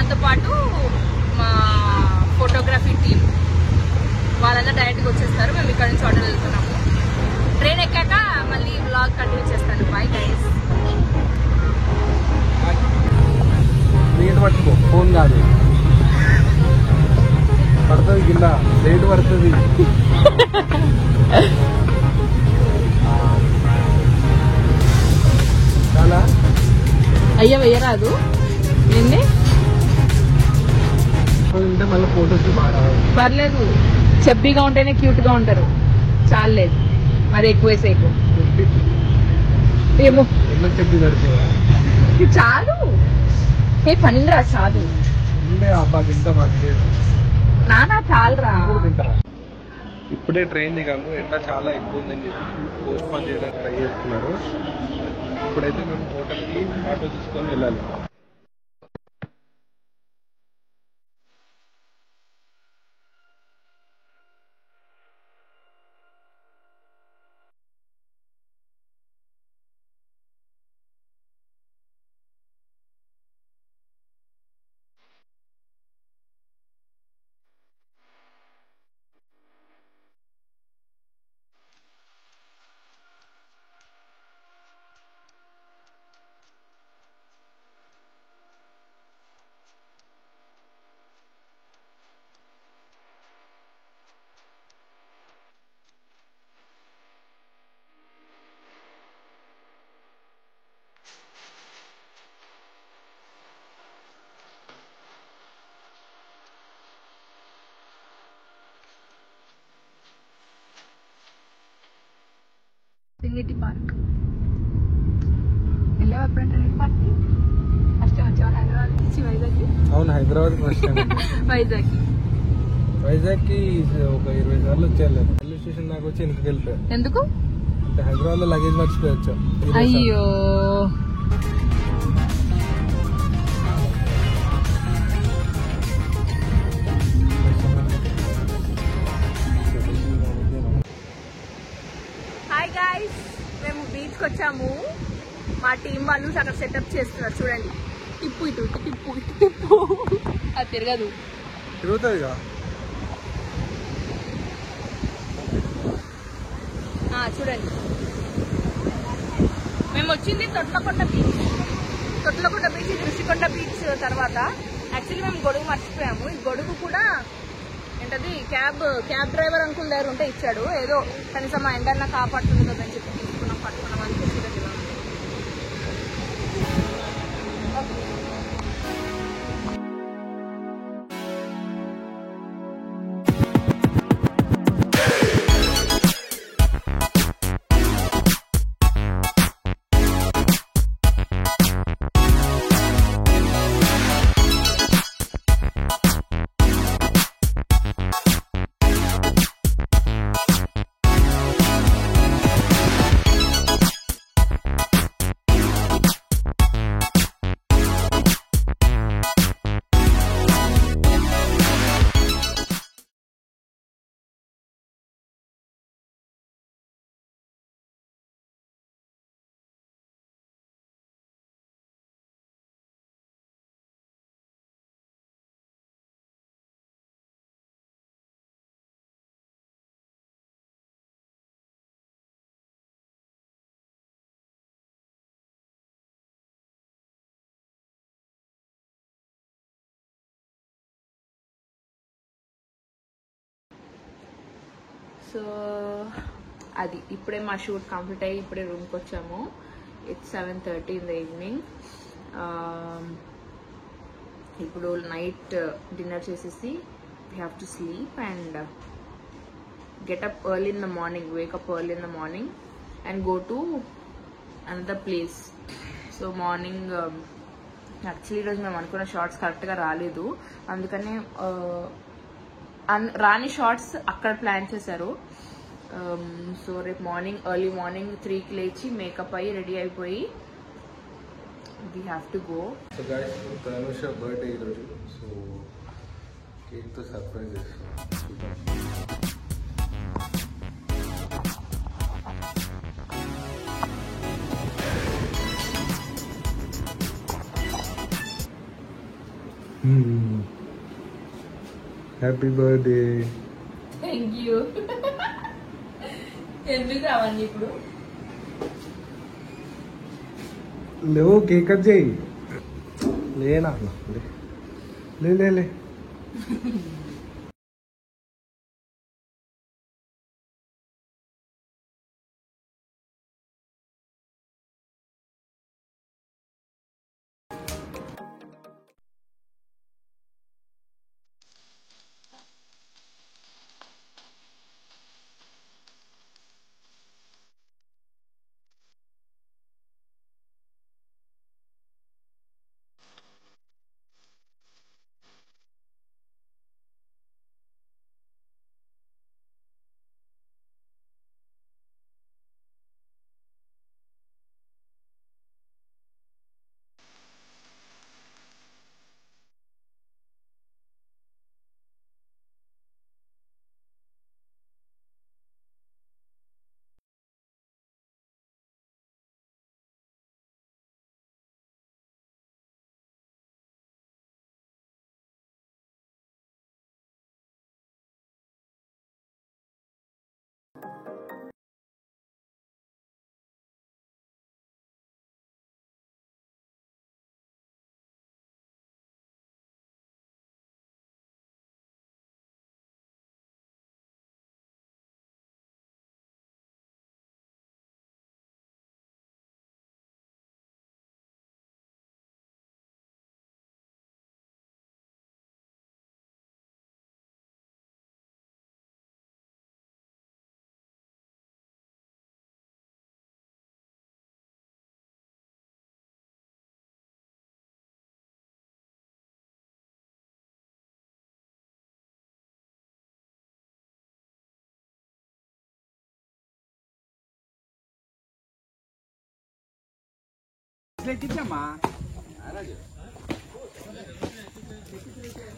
దాంతోపాటు మా photography team వాళ్ళందరూ డైరెక్ట్గా వచ్చేస్తారు. మేము ఇక్కడ నుంచి ఆర్డర్ వెళ్తున్నాము. ట్రైన్ ఎక్కాక మళ్ళీ వ్లాగ్ కంటిన్యూ చేస్తాను. Bye guys. పట్టుకో, ఫోన్ కాదు పడుతుంది కింద, రేటు పడుతుంది. చాలా అయ్యా వెయ్యరాదు ఏంటి ఉంటే మళ్ళీ ఫోటోస్ బాగా పర్లేదు. చెప్పిగా ఉంటేనే క్యూట్ గా ఉంటారు. చాలేదు మరి ఎక్కువ వేసేకు ఏమో చెప్పి నడిపే చాలు. ఏ పనిరా చాలు. అబ్బా తింటా మాకు నానా చాలరా. తింటారా? ఇప్పుడే ట్రైన్ దిగాము. ఎండ చాలా ఎక్కువ ఉందని చెప్పి పోస్ట్ పోన్ చేయడానికి ట్రై చేస్తున్నారు. ఇప్పుడైతే మేము హోటల్కి ఆటో తీసుకొని వెళ్ళాలి. సింగిటి పార్క్ వెళ్ళావు ఎప్పుడంటే పార్క్ ఫస్ట్ వచ్చావు హైదరాబాద్ నుంచి వైజాగ్కి? అవును, హైదరాబాద్ వైజాగ్కి ఒక 20 సార్లు వచ్చాను. రైల్వే స్టేషన్ దాకా వచ్చి వెనక్కి వెళ్ళిపోయాను. ఎందుకు అంటే హైదరాబాద్ లో లగేజ్ మర్చిపోయి వచ్చాం. అయ్యో హాయ్ గైస్, మేము బీచ్కి వచ్చాము. మా టీం వాళ్ళు అక్కడ సెటప్ చేస్తున్నారు. చూడండి, టిప్పు ఇటు టిప్పు ఇటు టిప్పు. అది తిరగదు, తిరుగుతుందిగా. చూడండి, మేము వచ్చింది Thotlakonda beach. Thotlakonda beach, Rushikonda beach తర్వాత యాక్చువల్లీ మేము గొడుగు మర్చిపోయాము. ఈ గొడుగు కూడా ఏంటది క్యాబ్ డ్రైవర్ అంకుల్ దగ్గర ఉంటే ఇచ్చాడు. ఏదో కనీసం మా ఎండన్నా కాపాడుతుంది కదా అని చెప్పి తీసుకున్నాం, పట్టుకున్నాం. అందుకే చూడండి. సో అది ఇప్పుడే మా షూట్ కంప్లీట్ అయ్యి ఇప్పుడే రూమ్కి వచ్చాము. It's 7:30 in the evening. ఇప్పుడు నైట్ డిన్నర్ చేసేసి we have to sleep and get up early in the morning, wake up early in the morning and go to another place. So morning actually ఈరోజు మేము అనుకున్న shorts కరెక్ట్గా రాలేదు. అందుకనే రాని shorts అక్కడ ప్లాన్ చేశారు. సో రేపు మార్నింగ్ ఎర్లీ మార్నింగ్ 3కి లేచి మేకప్ అయ్యి రెడీ అయిపోయి we have to go. So guys, Tanusha birthday ఈరోజు. సో కేక్తో సర్ప్రైజ్ చేస్తాం. Happy birthday. Thank you. ఎందుకు రావండి ఇప్పుడు? లేవు, కేక్ కట్ చేయి. లేనా లే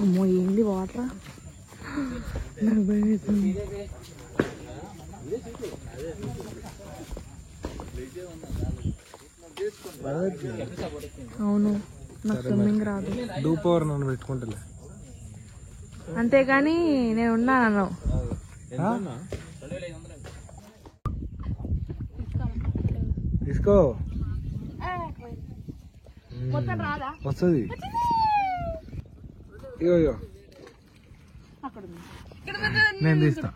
అమ్మో ఏంది వాటర్? నాకు భయం అవుతుంది. అవును, నాకు స్విమ్మింగ్ రాదు. డూపవర్ నన్ను పెట్టుకుంటలే, అంతేగాని నేను ఉన్నాను. తీసుకో, మొత్తం రాదా? వస్తుంది. ఇగో నేను తీస్తా.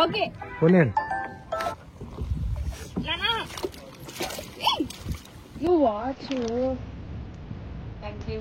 ఓకే పోలేను. నువ్వు వాచ్. Thank you.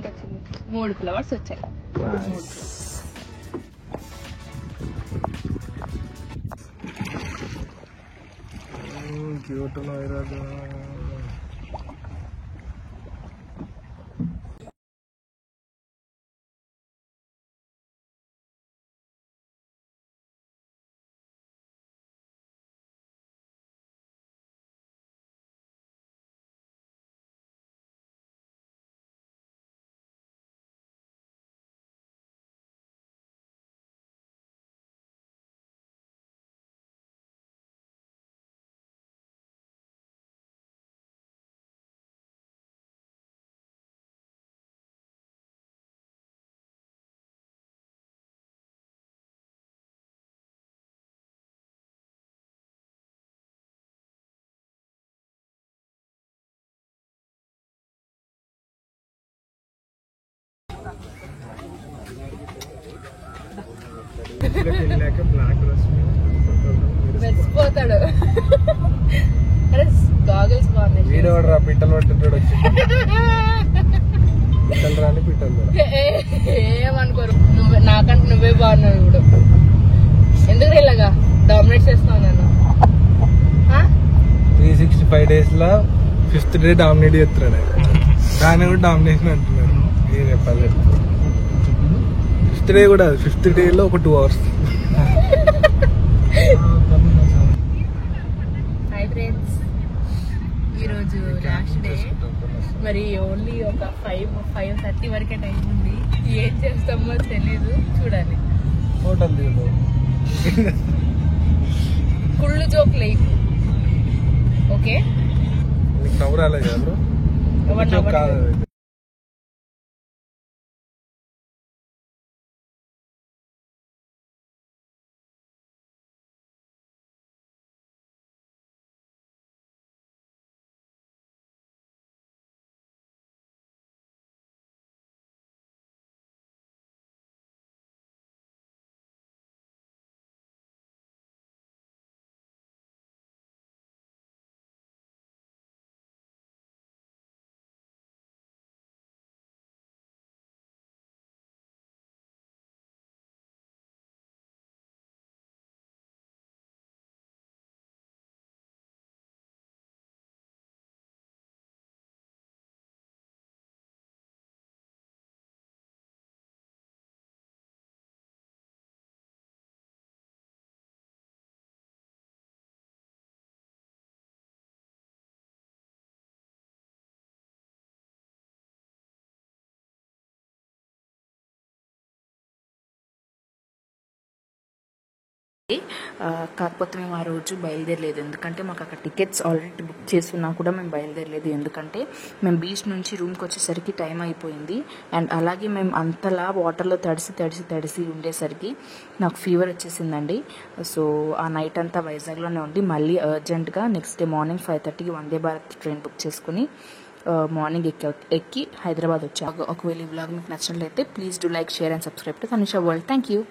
వచ్చింది 3 ఫ్లవర్స్ వచ్చాయి. క్యూట్ ఈరోజు. మెచ్చిపోతాడు. గాగల్స్ బాగున్నాయి. వీడోడ్రా పిట్టలు పట్టింటాడు వచ్చి. పిట్టలు రాని పిట్టలు ఏమనుకోరు. నువ్వే నాకంటే నువ్వే బాగున్నావు ఇప్పుడు. ఎందుకు ఇలాగా డామినేట్ చేస్తావు నన్ను? 365 days లా 5th డే డామినేట్ చేస్తున్నాడు. దాన్ని కూడా డామినేషన్ అంటున్నారు. ఏం చెప్పాలి, 5th డే కూడా 5th డేలో ఒక 2 hours. హాయ్ ఫ్రెండ్స్, ఈరోజు లాస్ట్ డే. మరి ఓన్లీ ఒక 5:30 వరకే టైం ఉంది. ఏం చేస్తామో తెలీదు, చూడాలి. హోటల్ దిగు కుళ్ళు జోక్ లేవు. ఓకే, నీకు నవ్వు రాలేదు కదా బ్రో? కాదు కాకపోతే మేము ఆ రోజు బయలుదేరలేదు, ఎందుకంటే మాకు అక్కడ టికెట్స్ ఆల్రెడీ బుక్ చేసుకున్నా కూడా మేము బయలుదేరలేదు. ఎందుకంటే మేము బీచ్ నుంచి రూమ్కి వచ్చేసరికి టైం అయిపోయింది. అండ్ అలాగే మేము అంతలా వాటర్లో తడిసి ఉండేసరికి నాకు ఫీవర్ వచ్చేసిందండి. సో ఆ నైట్ అంతా వైజాగ్లోనే ఉండి మళ్ళీ అర్జెంట్గా next day morning 5:30కి Vande Bharat train book చేసుకుని మార్నింగ్ ఎక్కి హైదరాబాద్ వచ్చాము. ఒకవేళ ఈ వ్లాగ్ మీకు నచ్చినట్లయితే please do like, share and subscribe to Tanisha world. Thank you.